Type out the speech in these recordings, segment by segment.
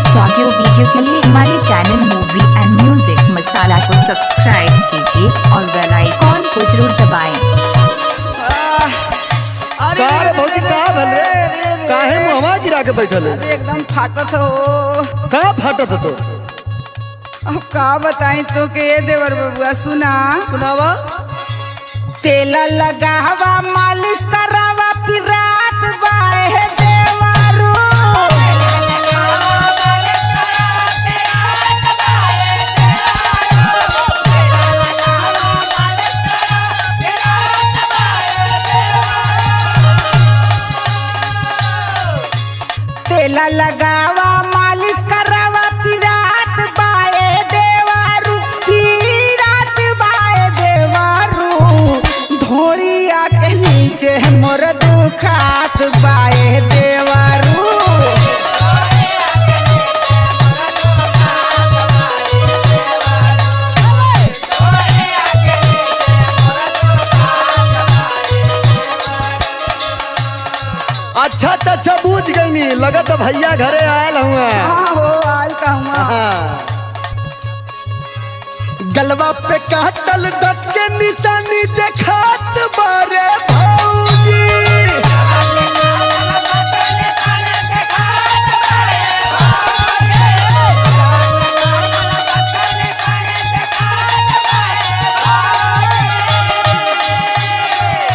Latest audio video के लिए हमारे चैनल मूवी एंड म्यूजिक मसाला को सब्सक्राइब कीजिए और बेल आइकॉन को जरूर दबाएं। अरे भौजी का भल रे काहे मुहवा गिरा के बैठल है? एकदम फाटत हो। का फाटत तो? अब का बताई तो के देवर बबुआ सुनावा। तेल लगावा मालिश करावा फिर रात बाए देवरू। तेल लगावा मालिश करावा फिर रात बाए देवरू। फिर रात बाए देवरू। धोड़िया के नीचे मोर दुखात बाए देवरू। अच्छा अच्छा बूझ गई नी लगत भैया घरे आयल हुआ। हाँ हो आल कहूँगा। गलवा पे काटल दत के निशानी देखात बारे भौजी।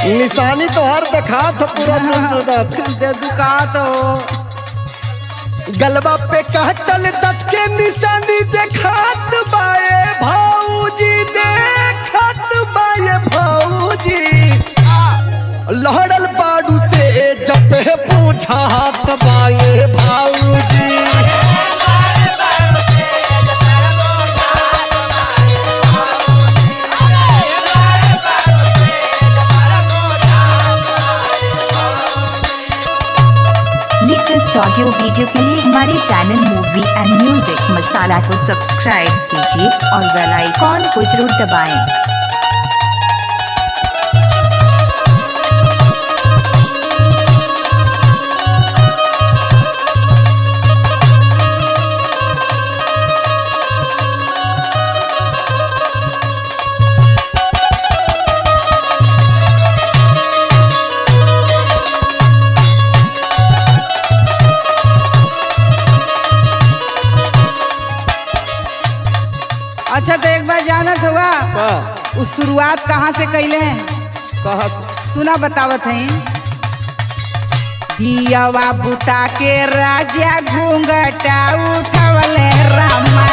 निशानी तो हर देखात पूरा दे दुकात हो। गलबा पे काटल दत के निशानी देखात बाए भौजी। देखत बाए भौजी लहड़ल बाडू से जब पूछात बाए भौजी। लेटेस्ट ऑडियो वीडियो के लिए हमारे चैनल मूवी एंड म्यूजिक मसाला को सब्सक्राइब कीजिए और बेल आइकॉन को जरूर दबाएं। अच्छा तो एक बार जानत हुआ उस शुरुआत कहाँ से कैले हैं? कहा से? सुना बतावत हैं। दियावा बुता के राजा घूंघटा उठवले रामा।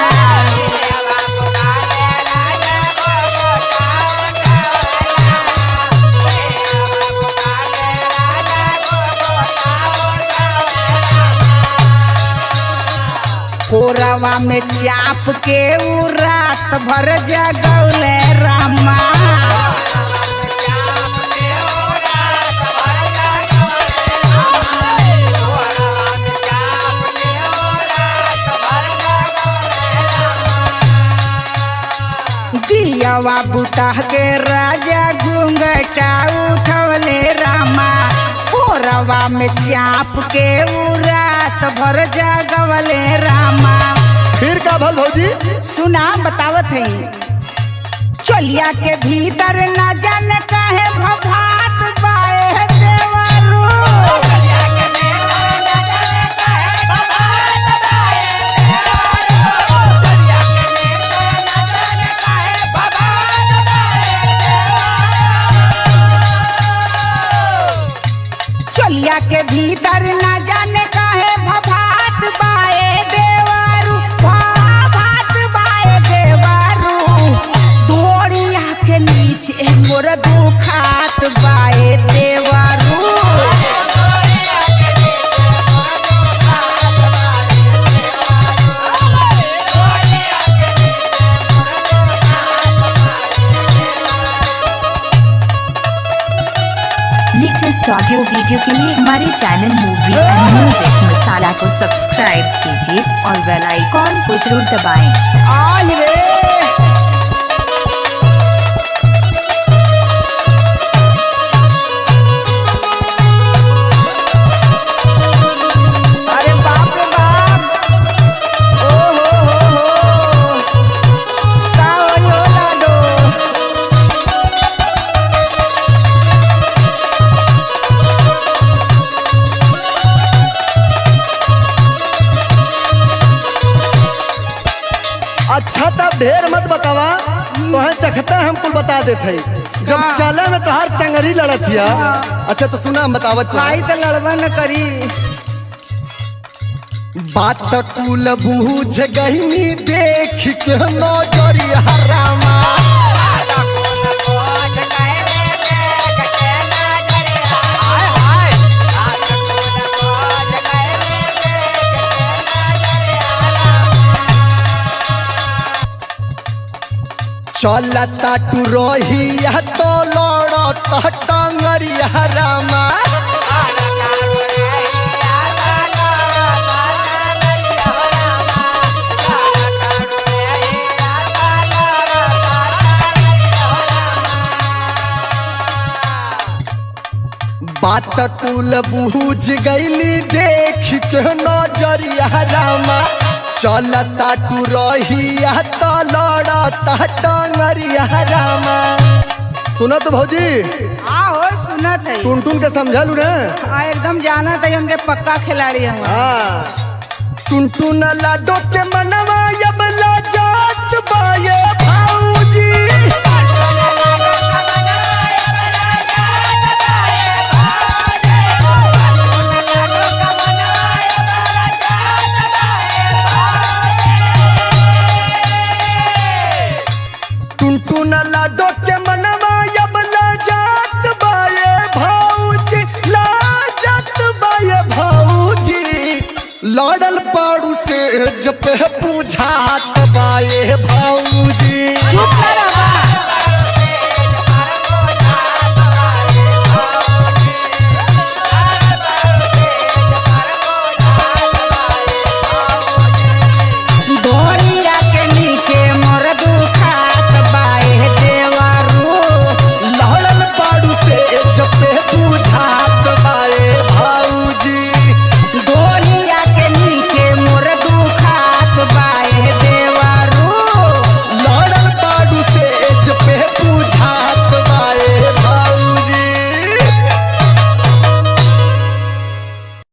कोरवा में चाप के उ रात भर जगौले रामा। दियावा बुता के राजा घूंघटा उठवले रामा। कोरवा में चाप के उ रात भर जगवले रामा। फिर का भल भौजी? सुना बतावत है। चलिया के भीतर न जाने काहे भभात बाए देवरू। चलिया के भीतर न जाने काहे भभात बाए देवरू। भभात बाए देवरू। धोड़िया के नीचे मोर दुखात बाए देवरू। लेटेस्ट ऑडियो वीडियो के लिए हमारे चैनल मूवी एंड म्यूजिक मसाला को सब्सक्राइब कीजिए और बेल आइकॉन को जरूर दबाएं। आज रे अरे बाप रे बाप। अच्छा तब ढेर मत बतावा, तोहे देखते हम कुल बता देते जब चले में तोहार टंगरी लड़त हिया। अच्छा तो सुना हम बतावत भाई तो लड़वा न करी। बात कुल बूझ गईनी देख के नजरिया रामा। चलता टू रोहिया तो लड़ता टंगरिया रामा। बात कुल बूझ गईली देख के नजरिया रामा। चलता टू रहिया तो लड़ता टंगरिया रामा। सुनत भौजी हो सुनत है। टुनटुन के समझलू ने? एकदम जानत है, हमके पक्का खिलाड़ी हम। टुनटुन लाडो के मनवा अब लाजात बाये भौजी। टुनटुन लाडो के मनवा अब लाजात बाये भौजी, लाजात बाये भौजी। लड़ल पाड़ू से जब पूछात